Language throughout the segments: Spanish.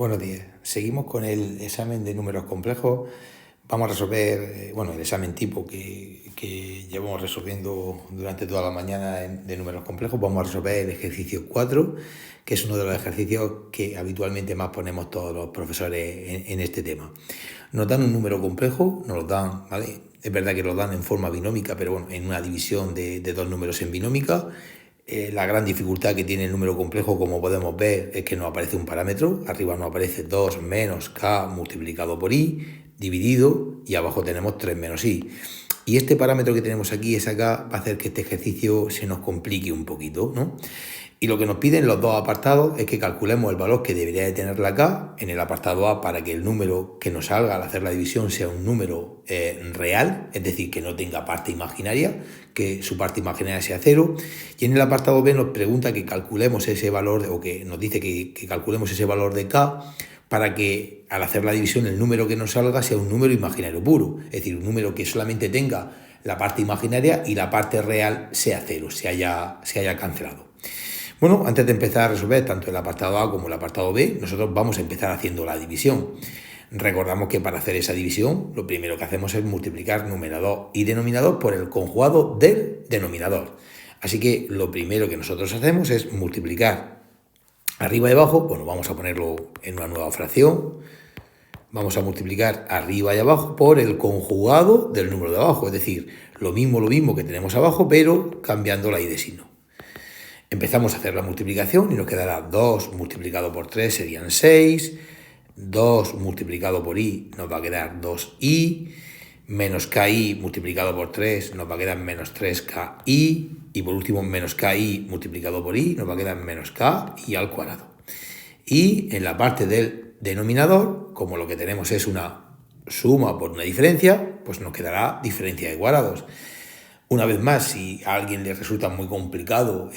Buenos días. Seguimos con el examen de números complejos. Vamos a resolver, el examen tipo que llevamos resolviendo durante toda la mañana de números complejos. Vamos a resolver el ejercicio 4, que es uno de los ejercicios que habitualmente más ponemos todos los profesores en este tema. Nos dan un número complejo, nos lo dan, ¿vale? Es verdad que lo dan en forma binómica, pero bueno, en una división de dos números en binómica. La gran dificultad que tiene el número complejo, como podemos ver, es que nos aparece un parámetro. Arriba nos aparece 2 menos k multiplicado por i, dividido, y abajo tenemos 3 menos i. Y este parámetro que tenemos aquí, esa k, va a hacer que este ejercicio se nos complique un poquito, ¿no? Y lo que nos piden los dos apartados es que calculemos el valor que debería de tener la k en el apartado A para que el número que nos salga al hacer la división sea un número real, es decir, que no tenga parte imaginaria, que su parte imaginaria sea 0. Y en el apartado B nos pregunta que calculemos ese valor, o que nos dice que calculemos ese valor de k para que al hacer la división el número que nos salga sea un número imaginario puro, es decir, un número que solamente tenga la parte imaginaria y la parte real sea 0, se haya cancelado. Bueno, antes de empezar a resolver tanto el apartado A como el apartado B, nosotros vamos a empezar haciendo la división. Recordamos que para hacer esa división, lo primero que hacemos es multiplicar numerador y denominador por el conjugado del denominador. Así que lo primero que nosotros hacemos es multiplicar arriba y abajo. Bueno, vamos a ponerlo en una nueva fracción. Vamos a multiplicar arriba y abajo por el conjugado del número de abajo. Es decir, lo mismo que tenemos abajo, pero cambiando la i de signo. Empezamos a hacer la multiplicación y nos quedará 2 multiplicado por 3 serían 6, 2 multiplicado por i nos va a quedar 2i, menos ki multiplicado por 3 nos va a quedar menos 3ki, y por último menos ki multiplicado por i nos va a quedar menos ki al cuadrado. Y en la parte del denominador, como lo que tenemos es una suma por una diferencia, pues nos quedará diferencia de cuadrados. Una vez más, si a alguien le resulta muy complicado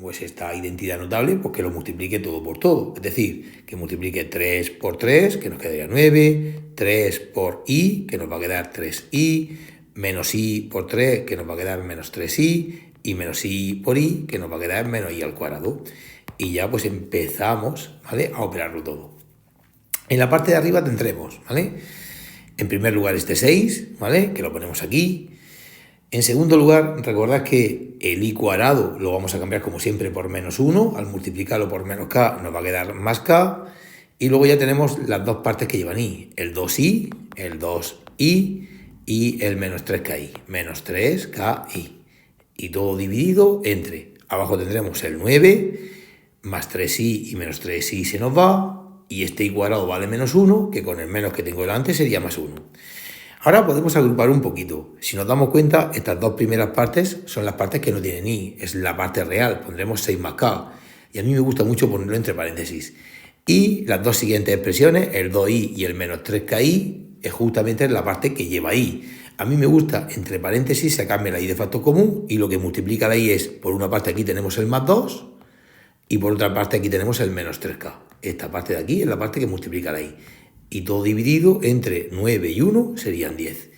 pues esta identidad notable, pues que lo multiplique todo por todo. Es decir, que multiplique 3 por 3, que nos quedaría 9, 3 por i, que nos va a quedar 3i, menos i por 3, que nos va a quedar menos 3i, y menos i por i, que nos va a quedar menos i al cuadrado. Y ya pues empezamos, ¿vale?, a operarlo todo. En la parte de arriba tendremos, ¿vale?, en primer lugar este 6, ¿vale?, que lo ponemos aquí. En segundo lugar, recordad que el i cuadrado lo vamos a cambiar como siempre por menos 1. Al multiplicarlo por menos k nos va a quedar más k. Y luego ya tenemos las dos partes que llevan i. El 2i, el 2i y el menos 3ki. Menos 3ki. Y todo dividido entre, abajo tendremos el 9, más 3i y menos 3i se nos va. Y este i cuadrado vale menos 1, que con el menos que tengo delante sería más 1. Ahora podemos agrupar un poquito. Si nos damos cuenta, estas dos primeras partes son las partes que no tienen i, es la parte real, pondremos 6 más k, y a mí me gusta mucho ponerlo entre paréntesis. Y las dos siguientes expresiones, el 2i y el menos 3ki, es justamente la parte que lleva i. A mí me gusta, entre paréntesis, sacarme la i de factor común, y lo que multiplica la i es, por una parte aquí tenemos el más 2, y por otra parte aquí tenemos el menos 3k. Esta parte de aquí es la parte que multiplica la i. Y todo dividido entre 9 y 1 serían 10.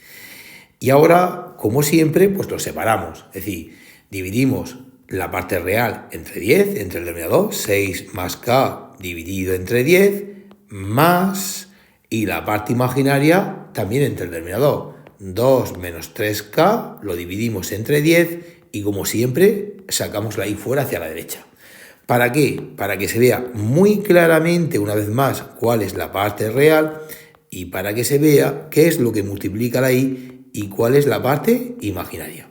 Y ahora, como siempre, pues lo separamos. Es decir, dividimos la parte real entre 10, entre el denominador, 6 más k dividido entre 10, más, y la parte imaginaria también entre el denominador. 2 menos 3k lo dividimos entre 10 y, como siempre, sacamos la i fuera hacia la derecha. ¿Para qué? Para que se vea muy claramente, una vez más, cuál es la parte real y para que se vea qué es lo que multiplica la i y cuál es la parte imaginaria.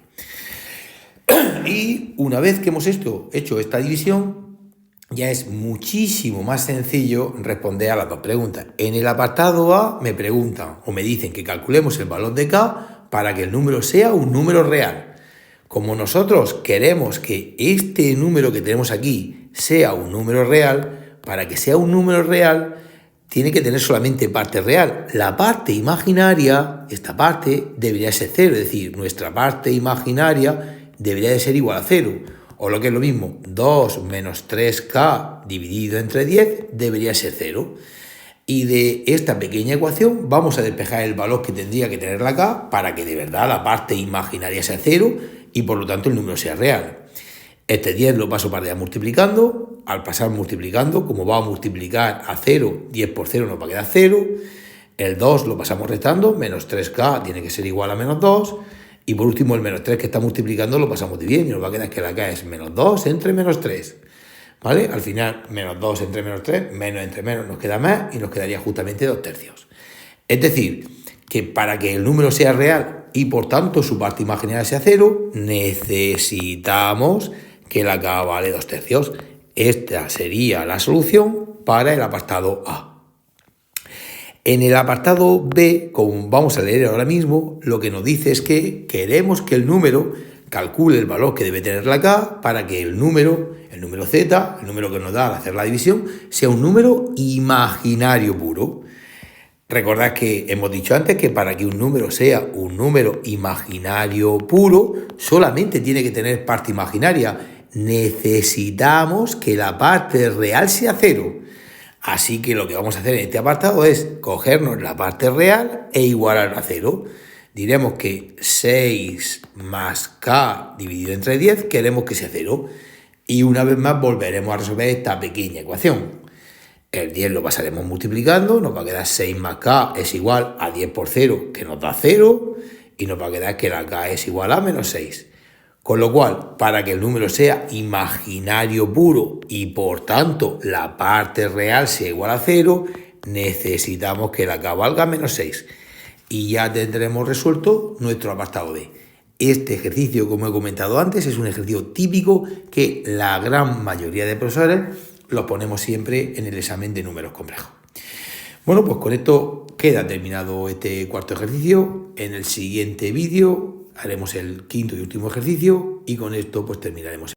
Y una vez que hemos hecho esta división, ya es muchísimo más sencillo responder a las dos preguntas. En el apartado A me preguntan o me dicen que calculemos el valor de k para que el número sea un número real. Como nosotros queremos que este número que tenemos aquí sea un número real, para que sea un número real tiene que tener solamente parte real. La parte imaginaria, esta parte, debería ser 0, es decir, nuestra parte imaginaria debería de ser igual a 0. O lo que es lo mismo, 2 menos 3k dividido entre 10 debería ser 0. Y de esta pequeña ecuación vamos a despejar el valor que tendría que tener la k para que de verdad la parte imaginaria sea 0 y por lo tanto el número sea real. Este 10 lo paso para allá multiplicando al pasar multiplicando, como va a multiplicar a 0, 10 por 0 nos va a quedar 0. El 2 lo pasamos restando, menos 3k tiene que ser igual a menos 2. Y por último, el menos 3 que está multiplicando lo pasamos dividiendo y nos va a quedar que la k es menos 2 entre menos 3. ¿Vale? Al final, menos 2 entre menos 3, menos entre menos nos queda más y nos quedaría justamente 2/3. Es decir, que para que el número sea real y por tanto su parte imaginaria sea 0, necesitamos que la k vale 2/3. Esta sería la solución para el apartado A. En el apartado B, como vamos a leer ahora mismo, lo que nos dice es que queremos que el número calcule el valor que debe tener la k para que el número z, el número que nos da al hacer la división, sea un número imaginario puro. Recordad que hemos dicho antes que para que un número sea un número imaginario puro, solamente tiene que tener parte imaginaria. Necesitamos que la parte real sea 0. Así que lo que vamos a hacer en este apartado es cogernos la parte real e igualar a 0. Diremos que 6 más k dividido entre 10 queremos que sea 0. Y una vez más volveremos a resolver esta pequeña ecuación. El 10 lo pasaremos multiplicando, nos va a quedar 6 más k es igual a 10 por 0, que nos da 0. Y nos va a quedar que la k es igual a menos 6. Con lo cual, para que el número sea imaginario puro y por tanto la parte real sea igual a 0, necesitamos que la k valga menos 6. Y ya tendremos resuelto nuestro apartado B. Este ejercicio, como he comentado antes, es un ejercicio típico que la gran mayoría de profesores los ponemos siempre en el examen de números complejos. Bueno, pues con esto queda terminado este cuarto ejercicio. En el siguiente vídeo haremos el quinto y último ejercicio y con esto pues terminaremos.